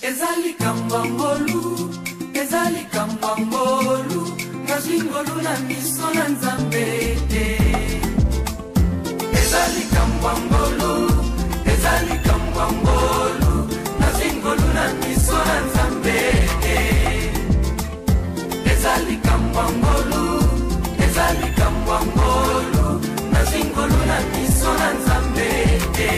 Ezali kambangolu, ezali kambangolu, ngazingolu na miso na nzambe te. Ezali kambangolu, ezali kambangolu, ngazingolu na miso na nzambe te. Ezali kambangolu, ezali kambangolu, ngazingolu na miso na nzambe te.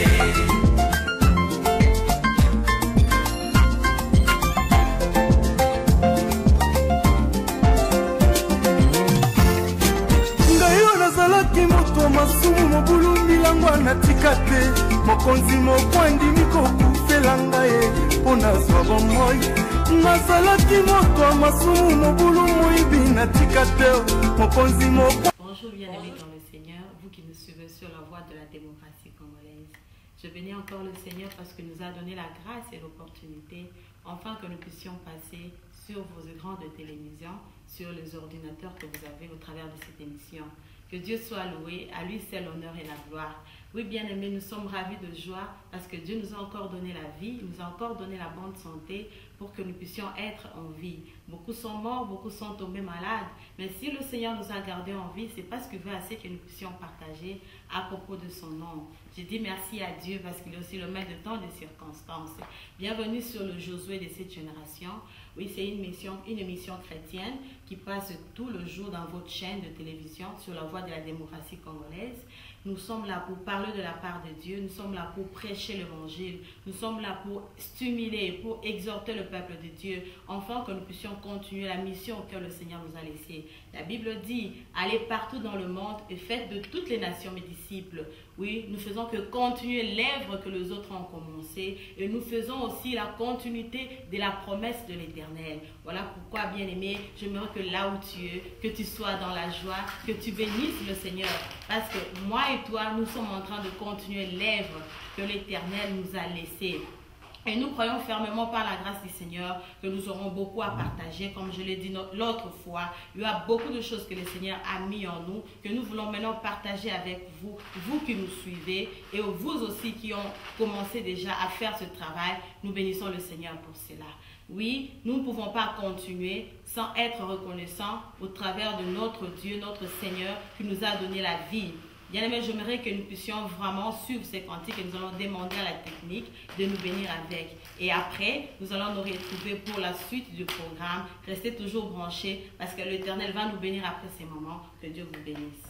Masumu mobulu milango natika te mokonzi mokwandi mikokufela ngai mpona zwa bomoi nazalaki moto masumu mobulu moyibi natika te mokonzi mokwandi. Bonjour bien-aimés dans le Seigneur, vous qui nous suivez sur la voie de la démocratie congolaise. Je bénis encore le Seigneur parce qu'il nous a donné la grâce et l'opportunité enfin que nous puissions passer sur vos écrans de télévision, sur les ordinateurs que vous avez au travers de cette émission. Que Dieu soit loué, à lui c'est l'honneur et la gloire. Oui, bien-aimés, nous sommes ravis de joie parce que Dieu nous a encore donné la vie, il nous a encore donné la bonne santé pour que nous puissions être en vie. Beaucoup sont morts, beaucoup sont tombés malades, mais si le Seigneur nous a gardés en vie, c'est parce qu'il veut assez que nous puissions partager à propos de son nom. Je dis merci à Dieu parce qu'il est aussi le maître de temps des circonstances. Bienvenue sur le Josué de cette génération. Oui, c'est une émission chrétienne qui passe tout le jour dans votre chaîne de télévision sur la voie de la démocratie congolaise. Nous sommes là pour parler de la part de Dieu, nous sommes là pour prêcher l'évangile, nous sommes là pour stimuler, pour exhorter le peuple de Dieu, afin que nous puissions continuer la mission que le Seigneur nous a laissée. La Bible dit, allez partout dans le monde et faites de toutes les nations mes disciples. Oui, nous faisons que continuer l'œuvre que les autres ont commencé et nous faisons aussi la continuité de la promesse de l'Éternel. Voilà pourquoi, bien-aimé, j'aimerais que là où tu es, que tu sois dans la joie, que tu bénisses le Seigneur. Parce que moi et toi, nous sommes en train de continuer l'œuvre que l'Éternel nous a laissée. Et nous croyons fermement par la grâce du Seigneur que nous aurons beaucoup à partager. Comme je l'ai dit l'autre fois, il y a beaucoup de choses que le Seigneur a mis en nous, que nous voulons maintenant partager avec vous, vous qui nous suivez, et vous aussi qui ont commencé déjà à faire ce travail. Nous bénissons le Seigneur pour cela. Oui, nous ne pouvons pas continuer sans être reconnaissants au travers de notre Dieu, notre Seigneur, qui nous a donné la vie. Bien-aimés, j'aimerais que nous puissions vraiment suivre ces cantiques et nous allons demander à la technique de nous bénir avec. Et après, nous allons nous retrouver pour la suite du programme. Restez toujours branchés parce que l'Éternel va nous bénir après ces moments. Que Dieu vous bénisse.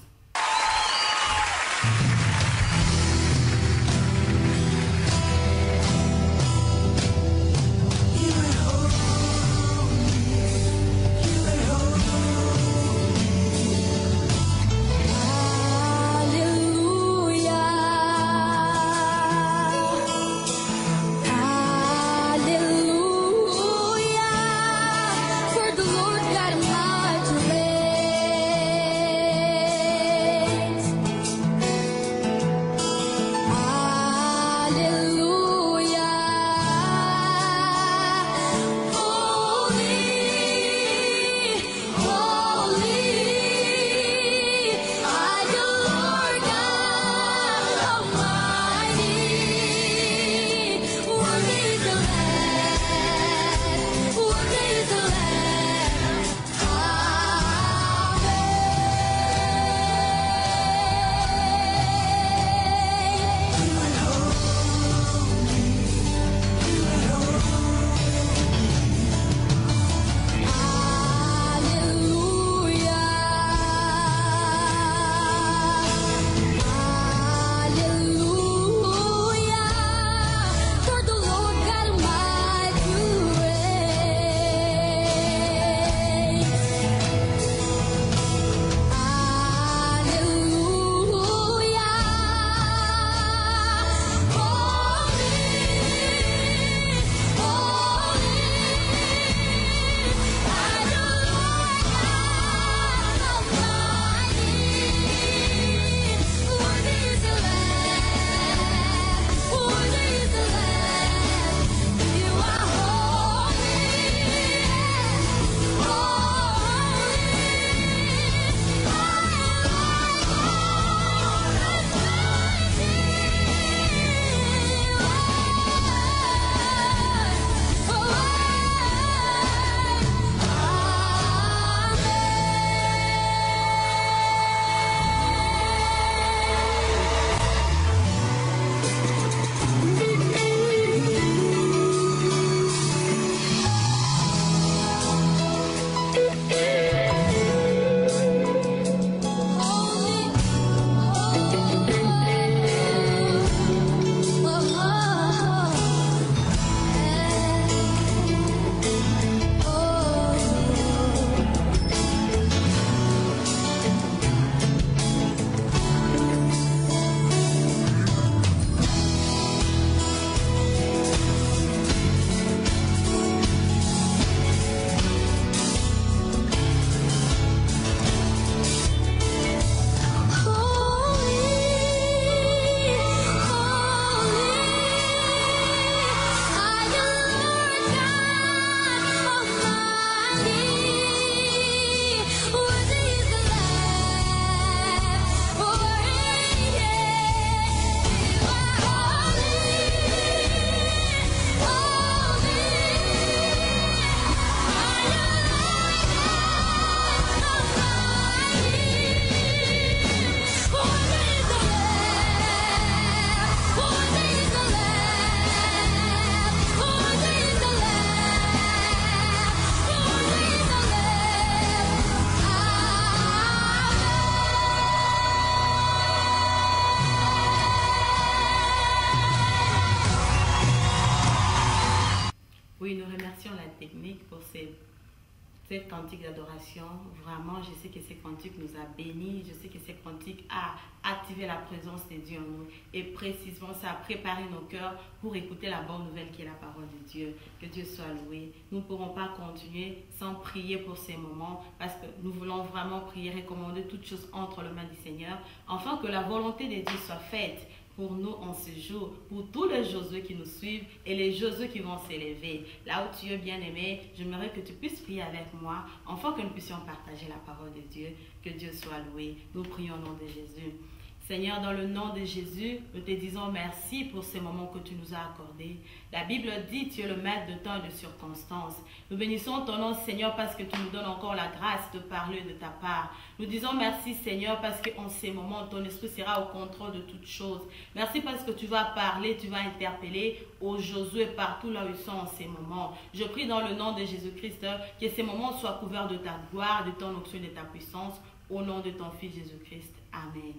Oui, nous remercions la technique pour cette cantique d'adoration. Vraiment, je sais que ces cantiques nous a bénis. Je sais que ces cantiques a activé la présence de Dieu en nous. Et précisément, ça a préparé nos cœurs pour écouter la bonne nouvelle qui est la parole de Dieu. Que Dieu soit loué. Nous ne pourrons pas continuer sans prier pour ces moments parce que nous voulons vraiment prier, recommander toutes choses entre les mains du Seigneur, afin que la volonté de Dieu soit faite pour nous en ce jour, pour tous les Josué qui nous suivent et les Josué qui vont s'élever. Là où tu es bien-aimé, j'aimerais que tu puisses prier avec moi, afin que nous puissions partager la parole de Dieu. Que Dieu soit loué. Nous prions au nom de Jésus. Seigneur, dans le nom de Jésus, nous te disons merci pour ces moments que tu nous as accordés. La Bible dit, tu es le maître de temps et de circonstances. Nous bénissons ton nom, Seigneur, parce que tu nous donnes encore la grâce de parler de ta part. Nous disons merci, Seigneur, parce qu'en ces moments, ton esprit sera au contrôle de toutes choses. Merci parce que tu vas parler, tu vas interpeller aux Josué partout là où ils sont en ces moments. Je prie dans le nom de Jésus-Christ que ces moments soient couverts de ta gloire, de ton onction et de ta puissance. Au nom de ton Fils Jésus-Christ. Amen.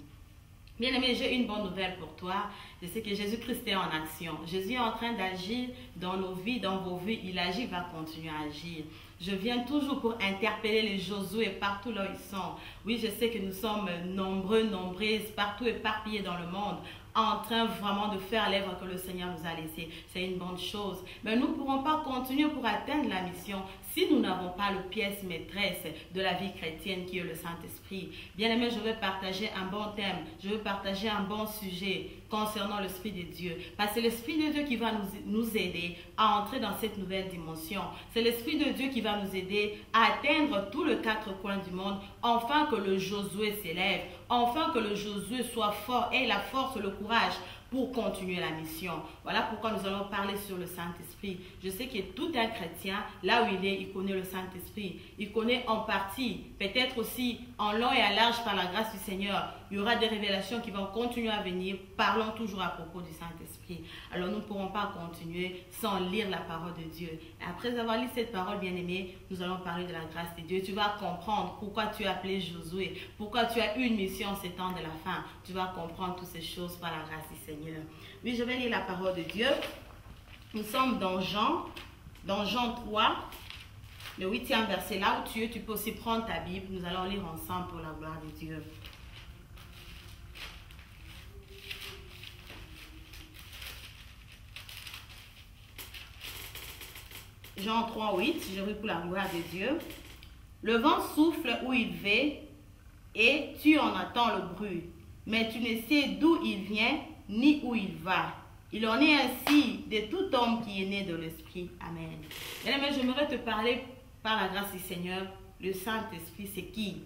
Bien-aimé, j'ai une bonne nouvelle pour toi. Je sais que Jésus-Christ est en action. Jésus est en train d'agir dans nos vies, dans vos vies. Il agit, il va continuer à agir. Je viens toujours pour interpeller les Josué partout là où ils sont. Oui, je sais que nous sommes nombreux, nombreuses, partout éparpillés dans le monde, en train vraiment de faire l'œuvre que le Seigneur nous a laissée. C'est une bonne chose. Mais nous ne pourrons pas continuer pour atteindre la mission si nous n'avons pas le pièce maîtresse de la vie chrétienne qui est le Saint-Esprit. Bien-aimé, je vais partager un bon thème. Je vais partager un bon sujet concernant l'Esprit de Dieu. Parce que c'est l'Esprit de Dieu qui va nous aider à entrer dans cette nouvelle dimension. C'est l'Esprit de Dieu qui va nous aider à atteindre tous les quatre coins du monde, afin que le Josué s'élève, afin que le Josué soit fort, ait la force, le courage pour continuer la mission. Voilà pourquoi nous allons parler sur le Saint-Esprit. Je sais que tout un chrétien, là où il est, il connaît le Saint-Esprit. Il connaît en partie, peut-être aussi en long et à large par la grâce du Seigneur. Il y aura des révélations qui vont continuer à venir, parlant toujours à propos du Saint-Esprit. Alors nous ne pourrons pas continuer sans lire la parole de Dieu. Et après avoir lu cette parole, bien-aimée, nous allons parler de la grâce de Dieu. Tu vas comprendre pourquoi tu as appelé Josué, pourquoi tu as eu une mission en ces temps de la fin. Tu vas comprendre toutes ces choses par la grâce du Seigneur. Oui, je vais lire la parole de Dieu. Nous sommes dans Jean 3, le 8e verset. Là où tu es, tu peux aussi prendre ta Bible. Nous allons lire ensemble pour la gloire de Dieu. Jean 3, 8, je lis pour la gloire de Dieu. Le vent souffle où il va et tu en entends le bruit, mais tu ne sais d'où il vient ni où il va. Il en est ainsi de tout homme qui est né de l'Esprit. Amen. Bien-aimé, j'aimerais te parler par la grâce du Seigneur. Le Saint-Esprit, c'est qui?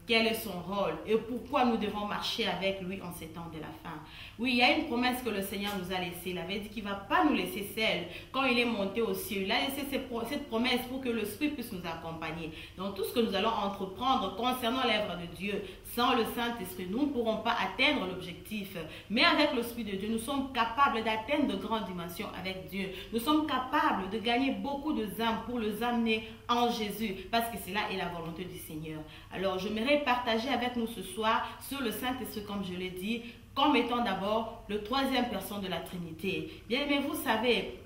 Quel est son rôle et pourquoi nous devons marcher avec lui en ces temps de la fin. Oui, il y a une promesse que le Seigneur nous a laissée. Il avait dit qu'il ne va pas nous laisser seuls quand il est monté au ciel. Il a laissé cette promesse pour que l'Esprit puisse nous accompagner. Dans tout ce que nous allons entreprendre concernant l'œuvre de Dieu, sans le Saint-Esprit, nous ne pourrons pas atteindre l'objectif. Mais avec l'Esprit de Dieu, nous sommes capables d'atteindre de grandes dimensions avec Dieu. Nous sommes capables de gagner beaucoup de âmes pour les amener en Jésus, parce que cela est la volonté du Seigneur. Alors, j'aimerais partager avec nous ce soir sur le Saint-Esprit, comme je l'ai dit, comme étant d'abord le troisième personne de la Trinité. Bien aimé, vous savez,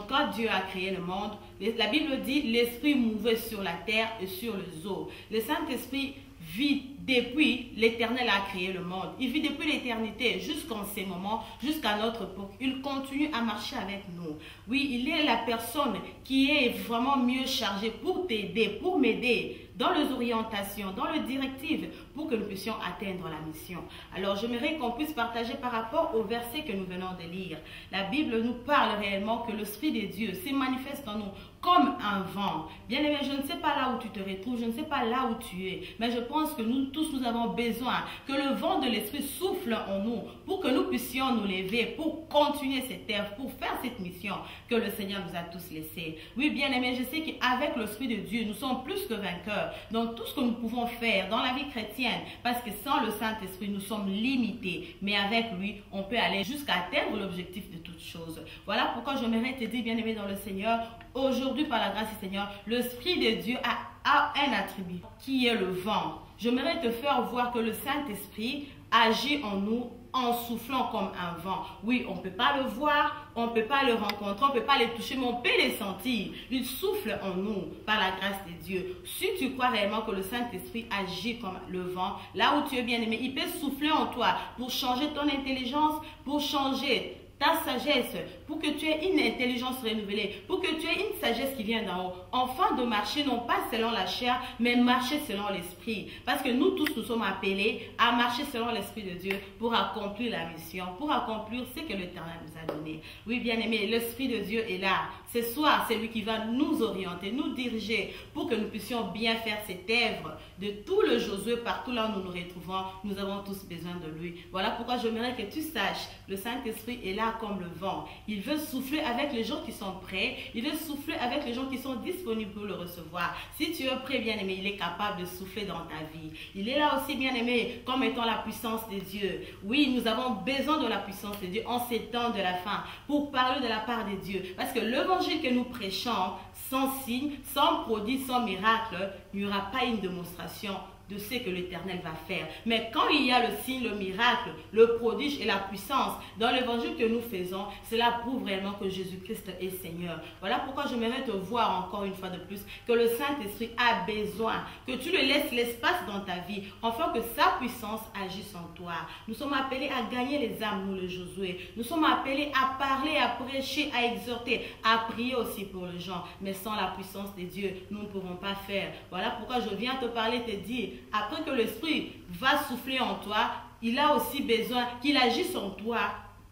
quand Dieu a créé le monde, la Bible dit l'Esprit mouvait sur la terre et sur les eaux. Le Saint-Esprit vit depuis l'Éternel a créé le monde. Il vit depuis l'éternité jusqu'en ces moments, jusqu'à notre époque. Il continue à marcher avec nous. Oui, il est la personne qui est vraiment mieux chargée pour t'aider, pour m'aider dans les orientations, dans les directives, pour que nous puissions atteindre la mission. Alors, j'aimerais qu'on puisse partager par rapport au verset que nous venons de lire. La Bible nous parle réellement que l'Esprit de Dieu se manifeste en nous comme un vent. Bien aimé, je ne sais pas là où tu te retrouves, je ne sais pas là où tu es, mais je pense que nous tous, nous avons besoin que le vent de l'Esprit souffle en nous pour que nous puissions nous lever, pour continuer cette œuvre, pour faire cette mission que le Seigneur nous a tous laissée. Oui, bien aimé, je sais qu'avec l'Esprit de Dieu, nous sommes plus que vainqueurs dans tout ce que nous pouvons faire dans la vie chrétienne, parce que sans le Saint-Esprit, nous sommes limités, mais avec lui, on peut aller jusqu'à atteindre l'objectif de toutes choses. Voilà pourquoi j'aimerais te dire, bien aimé dans le Seigneur, aujourd'hui, par la grâce du Seigneur, l'Esprit de Dieu a un attribut qui est le vent. J'aimerais te faire voir que le Saint-Esprit agit en nous en soufflant comme un vent. Oui, on ne peut pas le voir, on ne peut pas le rencontrer, on ne peut pas les toucher, mais on peut les sentir. Il souffle en nous par la grâce de Dieu. Si tu crois réellement que le Saint-Esprit agit comme le vent, là où tu es bien-aimé, il peut souffler en toi pour changer ton intelligence, pour changer ta sagesse, pour que tu aies une intelligence renouvelée, pour que tu aies une sagesse qui vient d'en haut, afin de marcher non pas selon la chair, mais marcher selon l'esprit. Parce que nous tous, nous sommes appelés à marcher selon l'esprit de Dieu pour accomplir la mission, pour accomplir ce que l'Éternel nous a donné. Oui, bien-aimé, l'Esprit de Dieu est là. Ce soir, c'est lui qui va nous orienter, nous diriger, pour que nous puissions bien faire cette œuvre de tout le Josué, partout là où nous nous retrouvons. Nous avons tous besoin de lui. Voilà pourquoi j'aimerais que tu saches, le Saint-Esprit est là comme le vent. Il veut souffler avec les gens qui sont prêts. Il veut souffler avec les gens qui sont disponibles pour le recevoir. Si tu es prêt, bien-aimé, il est capable de souffler dans ta vie. Il est là aussi, bien-aimé, comme étant la puissance de Dieu. Oui, nous avons besoin de la puissance de Dieu en ces temps de la fin pour parler de la part de Dieu. Parce que l'évangile que nous prêchons, sans signe, sans prodige, sans miracle, il n'y aura pas une démonstration de ce que l'Éternel va faire. Mais quand il y a le signe, le miracle, le prodige et la puissance dans l'évangile que nous faisons, cela prouve réellement que Jésus-Christ est Seigneur. Voilà pourquoi j'aimerais te voir encore une fois de plus que le Saint-Esprit a besoin que tu le laisses l'espace dans ta vie afin que sa puissance agisse en toi. Nous sommes appelés à gagner les âmes, nous le Josué. Nous sommes appelés à parler, à prêcher, à exhorter, à prier aussi pour les gens. Mais sans la puissance de Dieu, nous ne pourrons pas faire. Voilà pourquoi je viens te parler, te dire, après que l'Esprit va souffler en toi, il a aussi besoin qu'il agisse en toi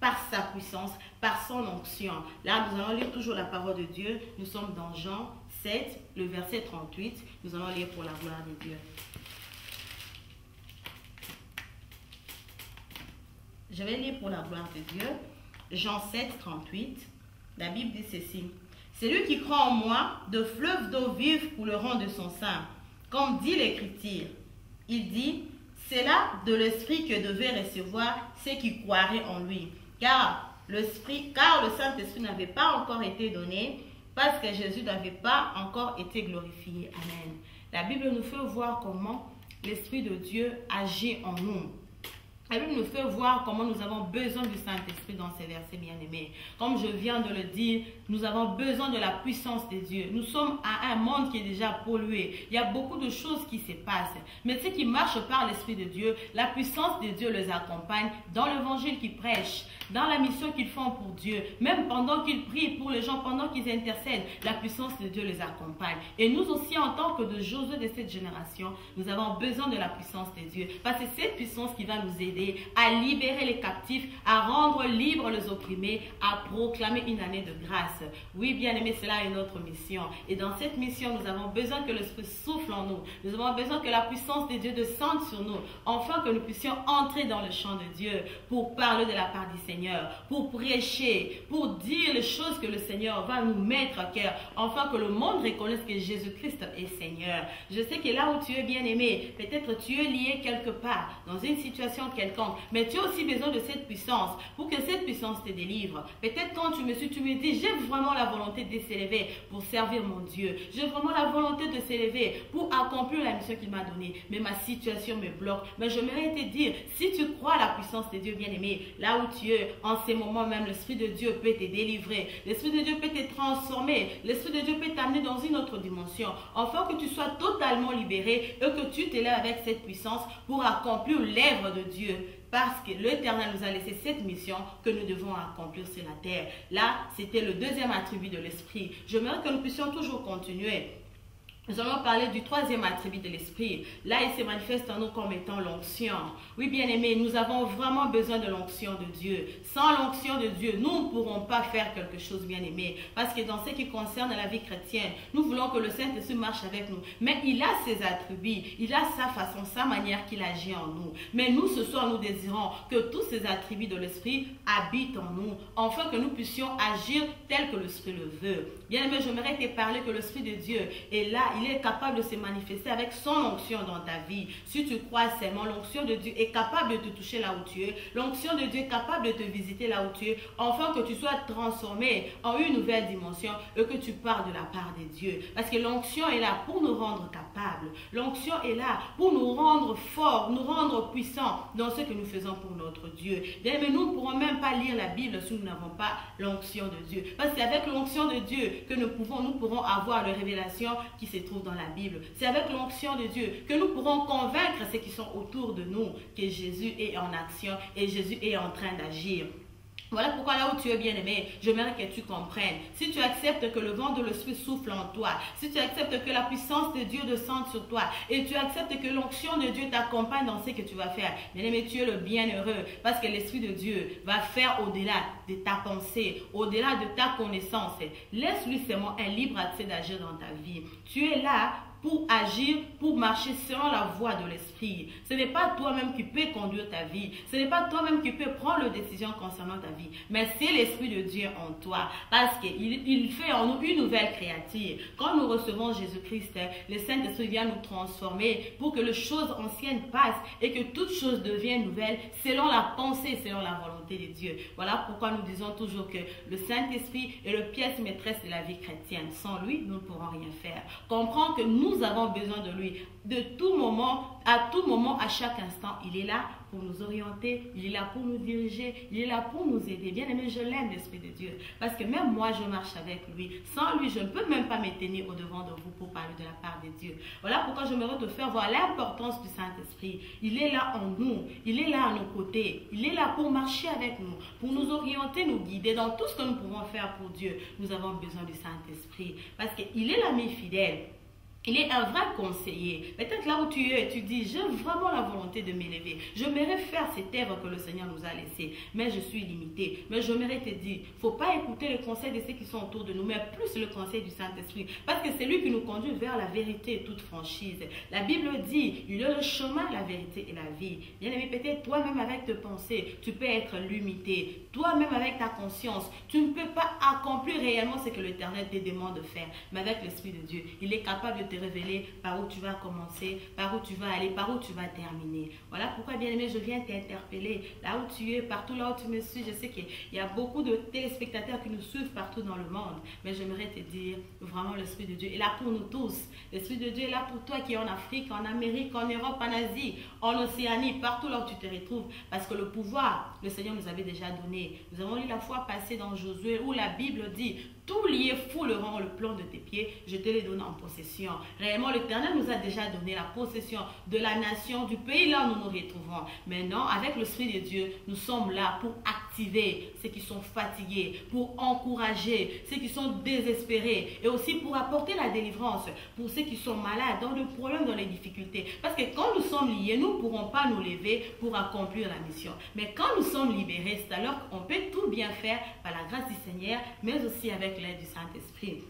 par sa puissance, par son onction. Là, nous allons lire toujours la parole de Dieu. Nous sommes dans Jean 7, le verset 38. Nous allons lire pour la gloire de Dieu. Je vais lire pour la gloire de Dieu. Jean 7, 38. La Bible dit ceci. Celui qui croit en moi, de fleuves d'eau vive couleront de son sein. Comme dit l'Écriture, il dit, c'est là de l'Esprit que devaient recevoir ceux qui croiraient en lui. Car le Saint-Esprit n'avait pas encore été donné, parce que Jésus n'avait pas encore été glorifié. Amen. La Bible nous fait voir comment l'Esprit de Dieu agit en nous. La Bible nous fait voir comment nous avons besoin du Saint-Esprit dans ces versets bien-aimés. Comme je viens de le dire, nous avons besoin de la puissance de Dieu. Nous sommes à un monde qui est déjà pollué. Il y a beaucoup de choses qui se passent. Mais ceux qui marchent par l'Esprit de Dieu, la puissance de Dieu les accompagne dans l'évangile qu'ils prêchent, dans la mission qu'ils font pour Dieu. Même pendant qu'ils prient pour les gens, pendant qu'ils intercèdent, la puissance de Dieu les accompagne. Et nous aussi, en tant que de Josué de cette génération, nous avons besoin de la puissance de Dieu. Parce que c'est cette puissance qui va nous aider à libérer les captifs, à rendre libres les opprimés, à proclamer une année de grâce. Oui, bien-aimés, cela est notre mission. Et dans cette mission, nous avons besoin que l'Esprit souffle en nous. Nous avons besoin que la puissance de Dieu descende sur nous, afin que nous puissions entrer dans le champ de Dieu pour parler de la part du Seigneur, pour prêcher, pour dire les choses que le Seigneur va nous mettre à cœur, afin que le monde reconnaisse que Jésus-Christ est Seigneur. Je sais que là où tu es bien-aimé, peut-être tu es lié quelque part, dans une situation quelconque, mais tu as aussi besoin de cette puissance pour que cette puissance te délivre. Peut-être quand tu me dis, j'ai vraiment la volonté de s'élever pour servir mon Dieu. J'ai vraiment la volonté de s'élever pour accomplir la mission qu'il m'a donnée. Mais ma situation me bloque. Mais j'aimerais te dire, si tu crois à la puissance de Dieu bien-aimé, là où tu es, en ces moments même, l'Esprit de Dieu peut te délivrer. L'Esprit de Dieu peut te transformer. L'Esprit de Dieu peut t'amener dans une autre dimension. Afin que tu sois totalement libéré et que tu t'élèves avec cette puissance pour accomplir l'œuvre de Dieu. Parce que l'Éternel nous a laissé cette mission que nous devons accomplir sur la terre. Là, c'était le deuxième attribut de l'Esprit. J'aimerais que nous puissions toujours continuer. Nous allons parler du troisième attribut de l'Esprit. Là, il se manifeste en nous comme étant l'onction. Oui, bien-aimés, nous avons vraiment besoin de l'onction de Dieu. Sans l'onction de Dieu, nous ne pourrons pas faire quelque chose, bien-aimés. Parce que dans ce qui concerne la vie chrétienne, nous voulons que le Saint-Esprit marche avec nous. Mais il a ses attributs, il a sa façon, sa manière qu'il agit en nous. Mais nous, ce soir, nous désirons que tous ces attributs de l'Esprit habitent en nous, afin que nous puissions agir tel que l'Esprit le veut. Bien-aimés, j'aimerais te parler que l'Esprit de Dieu est là il est capable de se manifester avec son onction dans ta vie. Si tu crois seulement, l'onction de Dieu est capable de te toucher là où tu es. L'onction de Dieu est capable de te visiter là où tu es, afin que tu sois transformé en une nouvelle dimension et que tu parles de la part de Dieu. Parce que l'onction est là pour nous rendre capables. L'onction est là pour nous rendre forts, nous rendre puissants dans ce que nous faisons pour notre Dieu. Bien, mais nous ne pourrons même pas lire la Bible si nous n'avons pas l'onction de Dieu. Parce que c'est avec l'onction de Dieu que nous pourrons avoir les révélations qui se trouvent dans la Bible. C'est avec l'onction de Dieu que nous pourrons convaincre ceux qui sont autour de nous que Jésus est en action et Jésus est en train d'agir. Voilà pourquoi là où tu es bien-aimé, j'aimerais que tu comprennes. Si tu acceptes que le vent de l'Esprit souffle en toi, si tu acceptes que la puissance de Dieu descende sur toi et tu acceptes que l'onction de Dieu t'accompagne dans ce que tu vas faire, bien-aimé, tu es le bienheureux parce que l'Esprit de Dieu va faire au-delà de ta pensée, au-delà de ta connaissance. Laisse-lui seulement un libre accès d'agir dans ta vie. Tu es là pour agir, pour marcher selon la voie de l'Esprit. Ce n'est pas toi-même qui peux conduire ta vie. Ce n'est pas toi-même qui peux prendre les décisions concernant ta vie. Mais c'est l'Esprit de Dieu en toi. Parce qu'il fait en nous une nouvelle créature. Quand nous recevons Jésus-Christ, le Saint-Esprit vient nous transformer pour que les choses anciennes passent et que toutes choses deviennent nouvelles selon la pensée, selon la volonté de Dieu. Voilà pourquoi nous disons toujours que le Saint-Esprit est la pièce maîtresse de la vie chrétienne. Sans lui, nous ne pourrons rien faire. Comprends que nous avons besoin de lui. De tout moment, à chaque instant, il est là pour nous orienter, il est là pour nous diriger, il est là pour nous aider. Bien aimé, je l'aime, l'Esprit de Dieu. Parce que même moi, je marche avec lui. Sans lui, je ne peux même pas me tenir au-devant de vous pour parler de la part de Dieu. Voilà pourquoi j'aimerais te faire voir l'importance du Saint-Esprit. Il est là en nous, il est là à nos côtés, il est là pour marcher avec nous, pour nous orienter, nous guider dans tout ce que nous pouvons faire pour Dieu. Nous avons besoin du Saint-Esprit. Parce qu'il est l'ami fidèle. Il est un vrai conseiller. Peut-être là où tu es, tu dis, j'ai vraiment la volonté de m'élever. J'aimerais faire cette œuvre que le Seigneur nous a laissée, mais je suis limité. Mais j'aimerais te dire, il ne faut pas écouter le conseil de ceux qui sont autour de nous, mais plus le conseil du Saint-Esprit. Parce que c'est lui qui nous conduit vers la vérité et toute franchise. La Bible dit, il est le chemin, la vérité et la vie. Bien aimé, peut-être toi-même avec tes pensées, tu peux être limité. Toi-même avec ta conscience, tu ne peux pas accomplir réellement ce que l'Éternel te demande de faire. Mais avec l'Esprit de Dieu, il est capable de te révéler par où tu vas commencer, par où tu vas aller, par où tu vas terminer. Voilà pourquoi, bien-aimé, je viens t'interpeller. Là où tu es, partout là où tu me suis, je sais qu'il y a beaucoup de téléspectateurs qui nous suivent partout dans le monde. Mais j'aimerais te dire, vraiment, l'Esprit de Dieu est là pour nous tous. L'Esprit de Dieu est là pour toi qui es en Afrique, en Amérique, en Europe, en Asie, en Océanie, partout là où tu te retrouves. Parce que le pouvoir, le Seigneur nous avait déjà donné. Nous avons lu la fois passée dans Josué où la Bible dit, tout lié fouleront le plan de tes pieds, je te les donne en possession. Réellement, l'Éternel nous a déjà donné la possession de la nation, du pays là où nous nous retrouvons. Maintenant, avec l'Esprit de Dieu, nous sommes là pour activer ceux qui sont fatigués, pour encourager ceux qui sont désespérés et aussi pour apporter la délivrance pour ceux qui sont malades, dans le problème, dans les difficultés. Parce que quand nous sommes liés, nous ne pourrons pas nous lever pour accomplir la mission. Mais quand nous sommes libérés, c'est alors qu'on peut tout bien faire par la grâce du Seigneur, mais aussi avec l'aide du Saint-Esprit.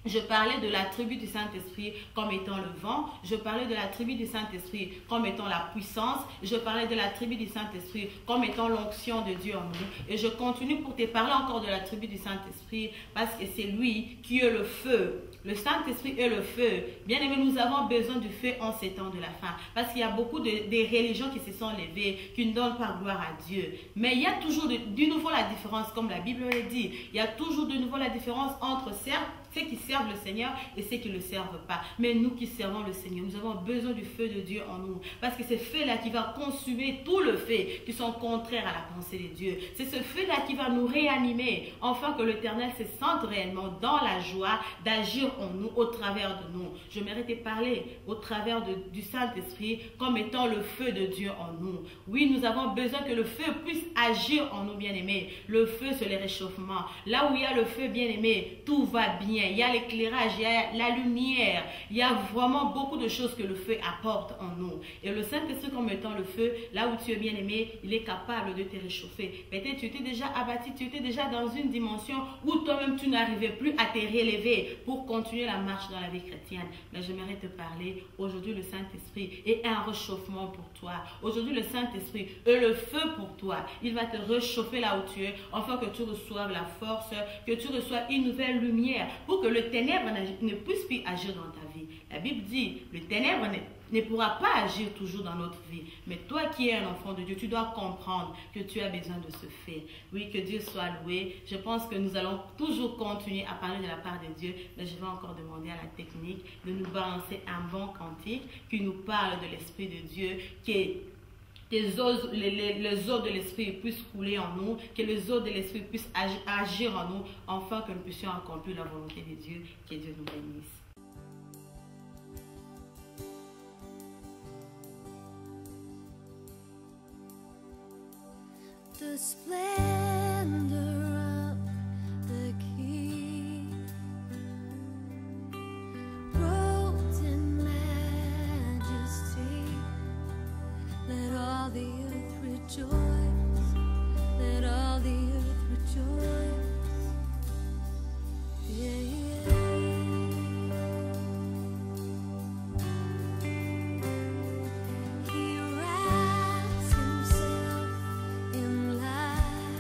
Je parlais de la tribu du Saint-Esprit comme étant le vent. Je parlais de la tribu du Saint-Esprit comme étant la puissance. Je parlais de la tribu du Saint-Esprit comme étant l'onction de Dieu en nous. Et je continue pour te parler encore de la tribu du Saint-Esprit parce que c'est lui qui est le feu. Le Saint-Esprit est le feu. Bien aimé, nous avons besoin du feu en ces temps de la fin. Parce qu'il y a beaucoup de religions qui se sont levées, qui ne donnent pas gloire à Dieu. Mais il y a toujours de nouveau la différence, comme la Bible le dit. Il y a toujours de nouveau la différence entre ceux qui servent le Seigneur et ceux qui ne le servent pas. Mais nous qui servons le Seigneur, nous avons besoin du feu de Dieu en nous. Parce que c'est ce feu-là qui va consumer tout le feu qui sont contraires à la pensée de Dieu. C'est ce feu-là qui va nous réanimer, afin que l'Éternel se sente réellement dans la joie d'agir en nous, au travers de nous. Je mérite de parler au travers du Saint-Esprit comme étant le feu de Dieu en nous. Oui, nous avons besoin que le feu puisse agir en nous, bien-aimés. Le feu, c'est le réchauffement. Là où il y a le feu, bien-aimé, tout va bien. Il y a l'éclairage, il y a la lumière, il y a vraiment beaucoup de choses que le feu apporte en nous. Et le Saint-Esprit comme étant le feu, là où tu es bien aimé, il est capable de te réchauffer. Peut-être tu étais déjà abattu, tu étais déjà dans une dimension où toi-même tu n'arrivais plus à te relever pour continuer la marche dans la vie chrétienne. Mais j'aimerais te parler, aujourd'hui le Saint-Esprit est un réchauffement pour toi. Aujourd'hui le Saint-Esprit est le feu pour toi. Il va te réchauffer là où tu es, afin que tu reçoives la force, que tu reçoives une nouvelle lumière, pour que le ténèbre ne puisse plus agir dans ta vie. La Bible dit, le ténèbre ne pourra pas agir toujours dans notre vie. Mais toi qui es un enfant de Dieu, tu dois comprendre que tu as besoin de ce fait. Oui, que Dieu soit loué. Je pense que nous allons toujours continuer à parler de la part de Dieu, mais je vais encore demander à la technique de nous balancer un bon cantique qui nous parle de l'Esprit de Dieu, que les eaux de l'Esprit puissent couler en nous, que les eaux de l'Esprit puissent agir en nous, afin que nous puissions accomplir la volonté de Dieu. Que Dieu nous bénisse. The splendor of the King, robed in majesty. Let all the earth rejoice. Let all the earth rejoice. Yeah, yeah. He wraps himself in light.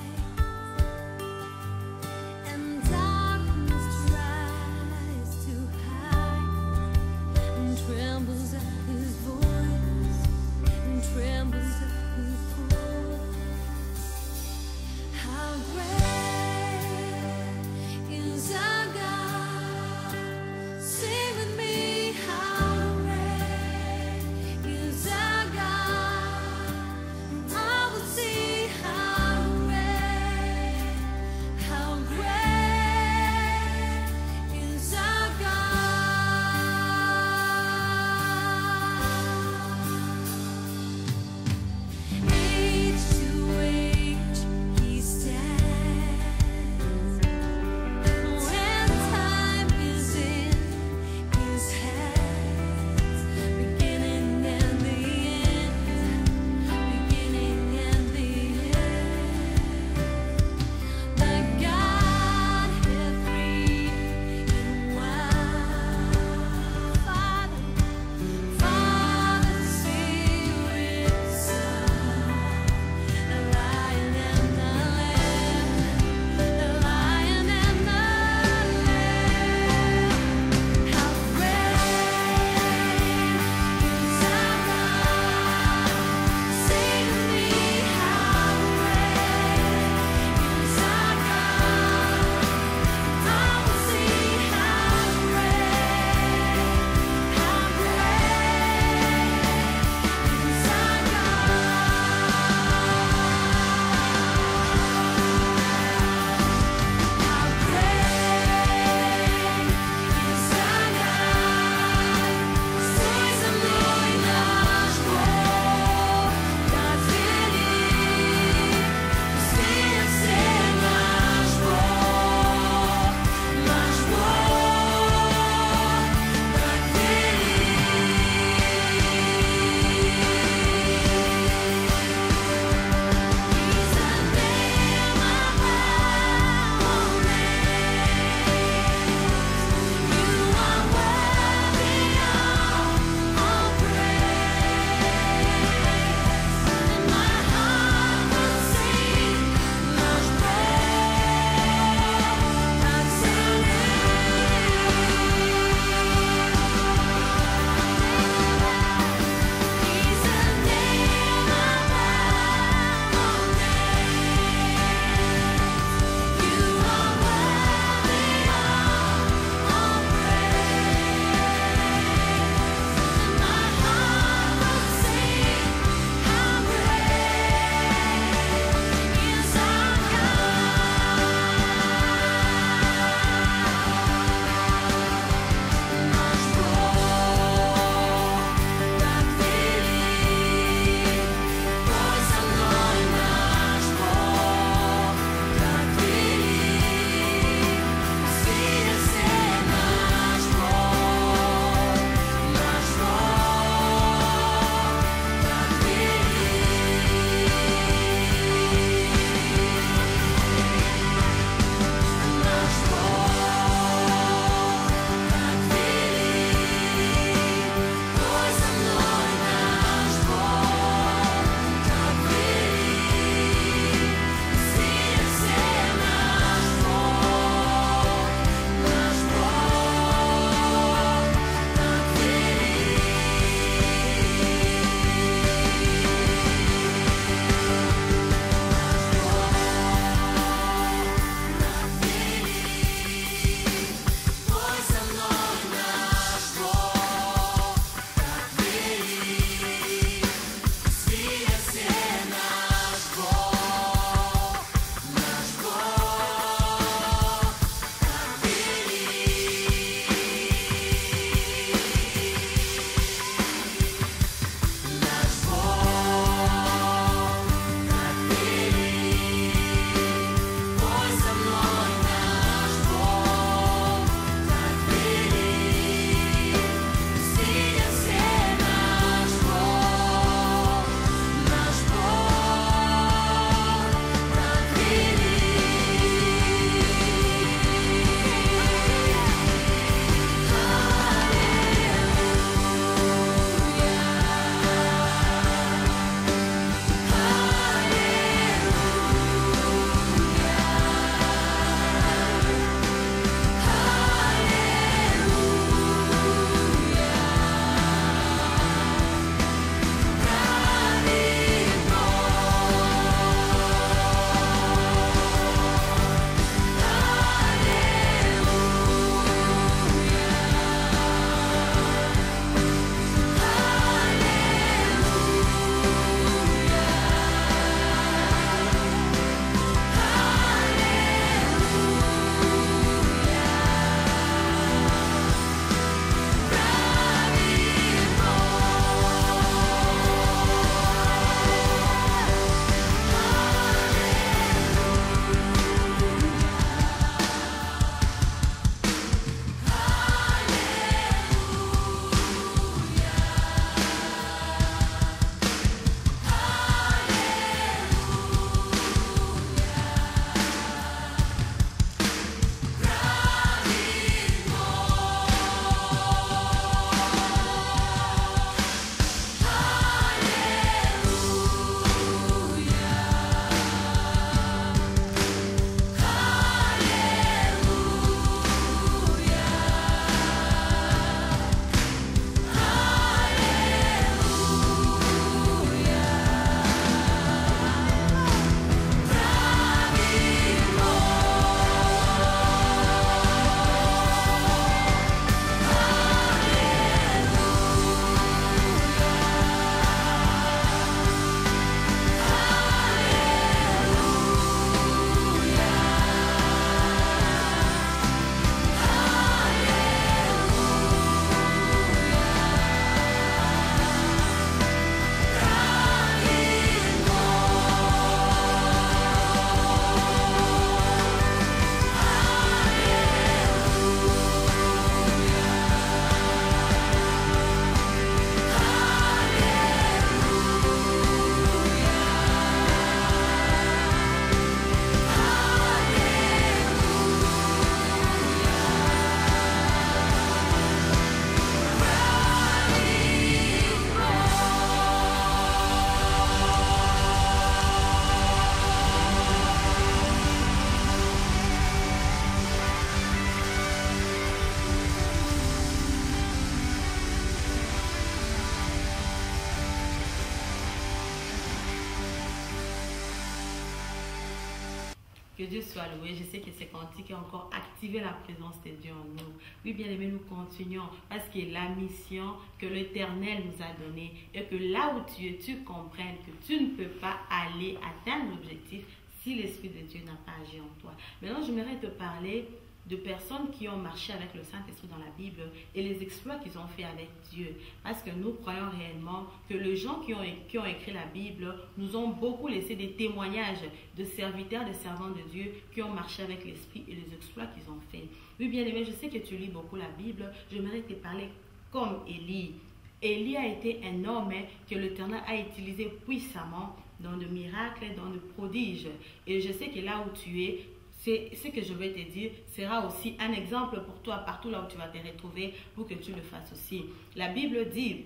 Que Dieu soit loué. Je sais que ces cantiques ont encore activé la présence de Dieu en nous. Oui, bien aimé, nous continuons parce que la mission que l'Éternel nous a donnée et que là où tu es, tu comprennes que tu ne peux pas aller atteindre l'objectif si l'Esprit de Dieu n'a pas agi en toi. Maintenant, j'aimerais te parler de personnes qui ont marché avec le Saint-Esprit dans la Bible et les exploits qu'ils ont fait avec Dieu. Parce que nous croyons réellement que les gens qui ont écrit la Bible nous ont beaucoup laissé des témoignages de serviteurs, de servants de Dieu qui ont marché avec l'Esprit et les exploits qu'ils ont fait. Oui, bien aimé, je sais que tu lis beaucoup la Bible. J'aimerais te parler comme Élie. Élie a été un homme que l'Éternel a utilisé puissamment dans de miracles, dans de prodiges. Et je sais que là où tu es, ce que je vais te dire sera aussi un exemple pour toi partout là où tu vas te retrouver pour que tu le fasses aussi. La Bible dit,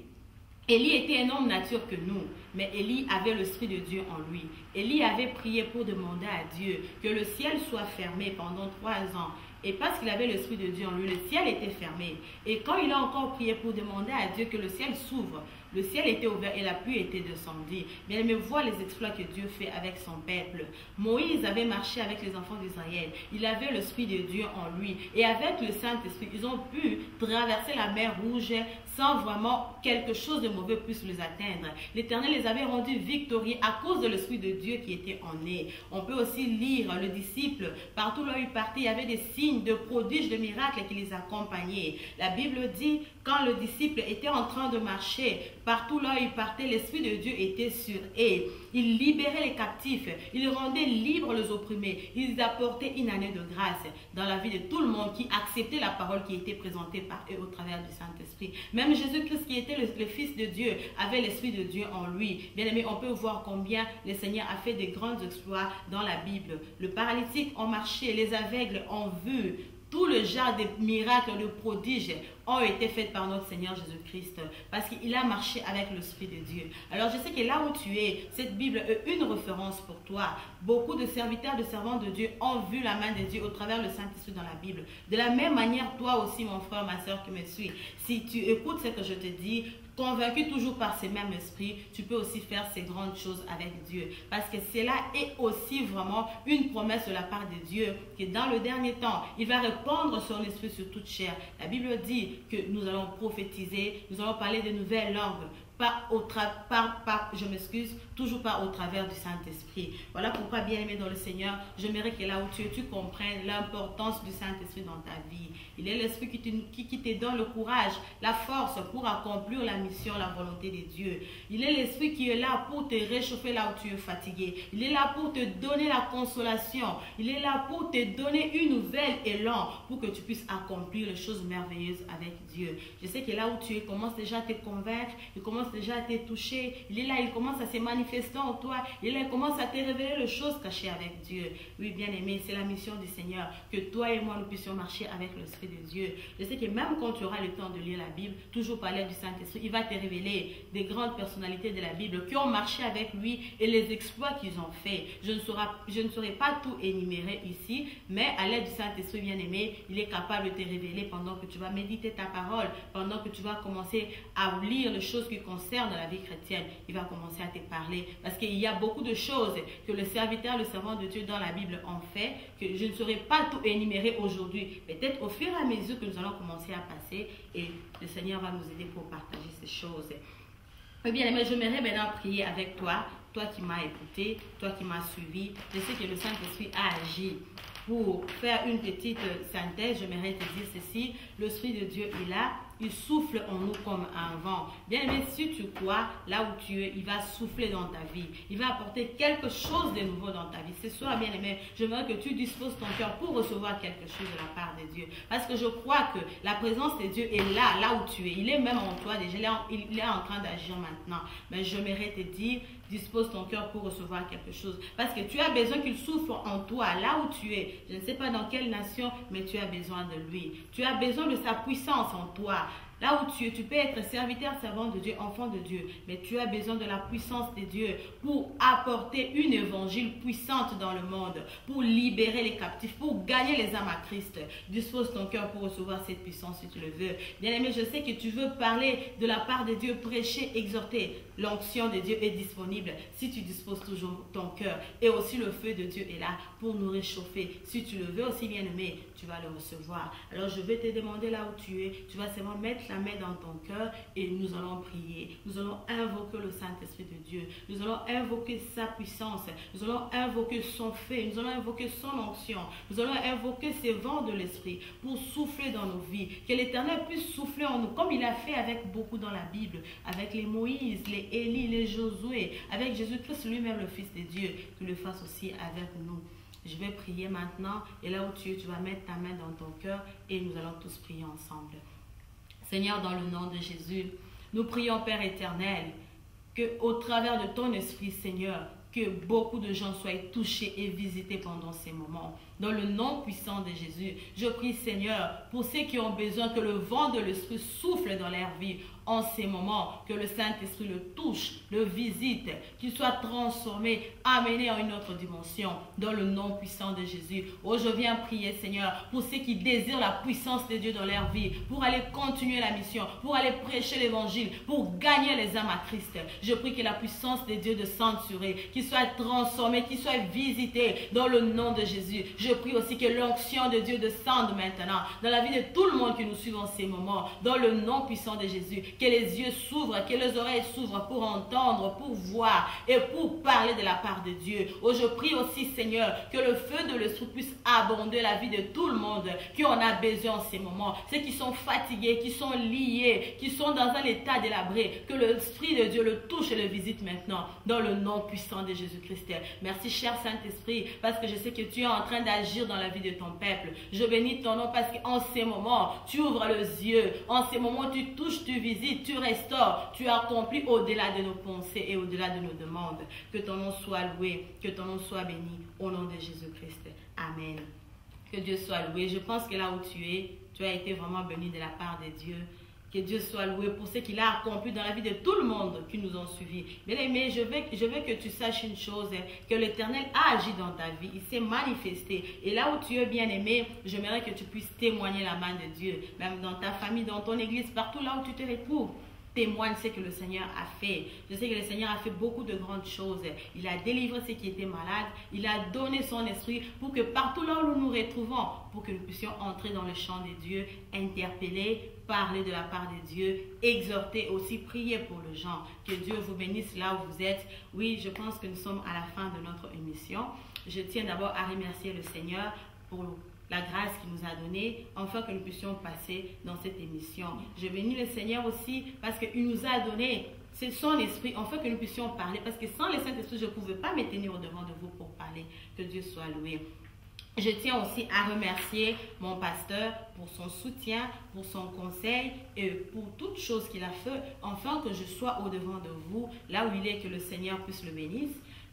Élie était un homme nature que nous, mais Élie avait l'Esprit de Dieu en lui. Élie avait prié pour demander à Dieu que le ciel soit fermé pendant 3 ans. Et parce qu'il avait l'Esprit de Dieu en lui, le ciel était fermé. Et quand il a encore prié pour demander à Dieu que le ciel s'ouvre, le ciel était ouvert et la pluie était descendue. Bien aimé, vois les exploits que Dieu fait avec son peuple. Moïse avait marché avec les enfants d'Israël. Il avait l'Esprit de Dieu en lui. Et avec le Saint-Esprit, ils ont pu traverser la mer Rouge sans vraiment quelque chose de mauvais puisse les atteindre. L'Éternel les avait rendus victorieux à cause de l'Esprit de Dieu qui était en eux. On peut aussi lire le disciple. Partout là où il partait, il y avait des signes, de prodiges, de miracles qui les accompagnaient. La Bible dit, quand le disciple était en train de marcher, partout là où il partait, l'Esprit de Dieu était sur eux. Il libérait les captifs, il rendait libres les opprimés, il apportait une année de grâce dans la vie de tout le monde qui acceptait la parole qui était présentée par eux au travers du Saint-Esprit. Même Jésus-Christ qui était le Fils de Dieu avait l'Esprit de Dieu en lui. Bien aimé, on peut voir combien le Seigneur a fait des grands exploits dans la Bible. Le paralytique ont marché, les aveugles ont vu. Tout le genre de miracles, de prodiges ont été faits par notre Seigneur Jésus-Christ parce qu'il a marché avec l'Esprit de Dieu. Alors je sais que là où tu es, cette Bible est une référence pour toi. Beaucoup de serviteurs, de servants de Dieu ont vu la main de Dieu au travers du Saint-Esprit dans la Bible. De la même manière, toi aussi, mon frère, ma soeur qui me suit, si tu écoutes ce que je te dis, convaincu toujours par ce même esprit, tu peux aussi faire ces grandes choses avec Dieu. Parce que cela est aussi vraiment une promesse de la part de Dieu, que dans le dernier temps, il va répandre son esprit sur toute chair. La Bible dit que nous allons prophétiser, nous allons parler de nouvelles langues. Toujours pas au travers du Saint-Esprit. Voilà pourquoi, bien aimé dans le Seigneur, j'aimerais que là où tu es, tu comprennes l'importance du Saint-Esprit dans ta vie. Il est l'Esprit qui te donne le courage, la force pour accomplir la mission, la volonté de Dieu. Il est l'Esprit qui est là pour te réchauffer là où tu es fatigué. Il est là pour te donner la consolation. Il est là pour te donner une nouvelle élan pour que tu puisses accomplir les choses merveilleuses avec Dieu. Je sais que là où tu es, commence déjà à te convaincre, il commence déjà à te toucher. Il est là, il commence à se manifester en toi. Il est là, il commence à te révéler les choses cachées avec Dieu. Oui, bien aimé, c'est la mission du Seigneur, que toi et moi nous puissions marcher avec l'Esprit de Dieu. Je sais que même quand tu auras le temps de lire la Bible, toujours parler du Saint-Esprit, il va te révéler des grandes personnalités de la Bible qui ont marché avec lui et les exploits qu'ils ont fait. Je ne saurais pas tout énumérer ici, mais à l'aide du Saint-Esprit bien aimé, il est capable de te révéler pendant que tu vas méditer ta parole, pendant que tu vas commencer à lire les choses qui concernent la vie chrétienne. Il va commencer à te parler parce qu'il y a beaucoup de choses que le serviteur, le servant de Dieu dans la Bible ont fait, que je ne saurais pas tout énumérer aujourd'hui. Peut-être au fur et à mesure que nous allons commencer à passer et le Seigneur va nous aider pour partager ces choses. Eh bien, mais j'aimerais maintenant prier avec toi, toi qui m'as écouté, toi qui m'as suivi. Je sais que le Saint-Esprit a agi. Pour faire une petite synthèse, j'aimerais te dire ceci. L'Esprit de Dieu est là. Il souffle en nous comme un vent. Bien aimé, si tu crois, là où tu es, il va souffler dans ta vie. Il va apporter quelque chose de nouveau dans ta vie. Ce soir, bien aimé, j'aimerais que tu disposes ton cœur pour recevoir quelque chose de la part de Dieu. Parce que je crois que la présence de Dieu est là, là où tu es. Il est même en toi déjà. Il est en train d'agir maintenant. Mais j'aimerais te dire, dispose ton cœur pour recevoir quelque chose. Parce que tu as besoin qu'il souffle en toi, là où tu es. Je ne sais pas dans quelle nation, mais tu as besoin de lui. Tu as besoin de sa puissance en toi. Là où tu es, tu peux être serviteur, servant de Dieu, enfant de Dieu. Mais tu as besoin de la puissance de Dieu pour apporter une évangile puissante dans le monde, pour libérer les captifs, pour gagner les âmes à Christ. Dispose ton cœur pour recevoir cette puissance si tu le veux. Bien-aimé, je sais que tu veux parler de la part de Dieu, prêcher, exhorter. L'onction de Dieu est disponible si tu disposes toujours ton cœur. Et aussi le feu de Dieu est là pour nous réchauffer. Si tu le veux aussi, bien-aimé, tu vas le recevoir. Alors je vais te demander là où tu es, tu vas seulement mettre la main dans ton cœur et nous allons prier. Nous allons invoquer le Saint-Esprit de Dieu. Nous allons invoquer sa puissance. Nous allons invoquer son feu. Nous allons invoquer son onction. Nous allons invoquer ces vents de l'Esprit pour souffler dans nos vies. Que l'Éternel puisse souffler en nous comme il a fait avec beaucoup dans la Bible, avec les Moïse, les Élie, les Josué, avec Jésus-Christ lui-même, le Fils de Dieu, qu'il le fasse aussi avec nous. Je vais prier maintenant et là où tu es, tu vas mettre ta main dans ton cœur et nous allons tous prier ensemble. Seigneur, dans le nom de Jésus, nous prions, Père éternel, que au travers de ton esprit, Seigneur, que beaucoup de gens soient touchés et visités pendant ces moments. Dans le nom puissant de Jésus, je prie, Seigneur, pour ceux qui ont besoin que le vent de l'Esprit souffle dans leur vie en ces moments, que le Saint-Esprit le touche, le visite, qu'il soit transformé, amené à une autre dimension, dans le nom puissant de Jésus. Oh, je viens prier, Seigneur, pour ceux qui désirent la puissance de Dieu dans leur vie, pour aller continuer la mission, pour aller prêcher l'évangile, pour gagner les âmes à Christ. Je prie que la puissance de Dieu de censurer, qu'il soit transformé, qu'il soit visité dans le nom de Jésus. Je prie aussi que l'onction de Dieu descende maintenant dans la vie de tout le monde qui nous suit en ces moments, dans le nom puissant de Jésus. Que les yeux s'ouvrent, que les oreilles s'ouvrent pour entendre, pour voir et pour parler de la part de Dieu. Oh, je prie aussi, Seigneur, que le feu de l'Esprit puisse abonder la vie de tout le monde qui en a besoin en ces moments. Ceux qui sont fatigués, qui sont liés, qui sont dans un état délabré, que l'Esprit de Dieu le touche et le visite maintenant, dans le nom puissant de Jésus-Christ. Merci, cher Saint-Esprit, parce que je sais que tu es en train d'agir dans la vie de ton peuple. Je bénis ton nom parce qu'en ces moments, tu ouvres les yeux. En ces moments, tu touches, tu visites, tu restaures, tu accomplis au-delà de nos pensées et au-delà de nos demandes. Que ton nom soit loué, que ton nom soit béni, au nom de Jésus-Christ. Amen. Que Dieu soit loué. Je pense que là où tu es, tu as été vraiment béni de la part de Dieu. Que Dieu soit loué pour ce qu'il a accompli dans la vie de tout le monde qui nous ont suivis. Bien-aimé, je veux que tu saches une chose, que l'Éternel a agi dans ta vie, il s'est manifesté. Et là où tu es bien-aimé, j'aimerais que tu puisses témoigner la main de Dieu, même dans ta famille, dans ton église, partout là où tu te retrouves. Témoigne ce que le Seigneur a fait. Je sais que le Seigneur a fait beaucoup de grandes choses. Il a délivré ceux qui étaient malades. Il a donné son esprit pour que partout là où nous nous retrouvons, pour que nous puissions entrer dans le champ de Dieu, interpeller, parler de la part de Dieu, exhorter, aussi prier pour les gens. Que Dieu vous bénisse là où vous êtes. Oui, je pense que nous sommes à la fin de notre émission. Je tiens d'abord à remercier le Seigneur pour la grâce qu'il nous a donnée, afin que nous puissions passer dans cette émission. Je bénis le Seigneur aussi parce qu'il nous a donné son esprit, afin que nous puissions parler, parce que sans le Saint-Esprit, je ne pouvais pas me tenir au devant de vous pour parler. Que Dieu soit loué. Je tiens aussi à remercier mon pasteur pour son soutien, pour son conseil et pour toutes choses qu'il a fait, afin que je sois au devant de vous, là où il est, que le Seigneur puisse le bénir.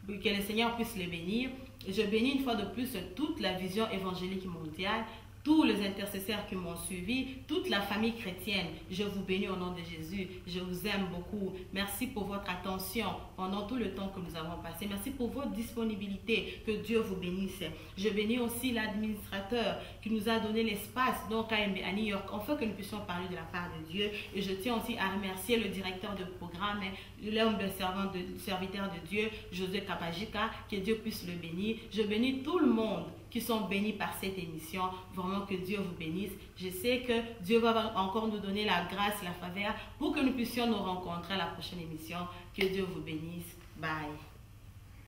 Que le Seigneur puisse les bénir. Je bénis une fois de plus toute la vision évangélique mondiale, tous les intercesseurs qui m'ont suivi, toute la famille chrétienne. Je vous bénis au nom de Jésus. Je vous aime beaucoup. Merci pour votre attention pendant tout le temps que nous avons passé. Merci pour votre disponibilité. Que Dieu vous bénisse. Je bénis aussi l'administrateur qui nous a donné l'espace donc à New York, afin que nous puissions parler de la part de Dieu. Et je tiens aussi à remercier le directeur de programme, l'homme de serviteur de Dieu, José Kapajika. Que Dieu puisse le bénir. Je bénis tout le monde qui sont bénis par cette émission. Vraiment que Dieu vous bénisse. Je sais que Dieu va encore nous donner la grâce, la faveur pour que nous puissions nous rencontrer à la prochaine émission. Que Dieu vous bénisse. Bye.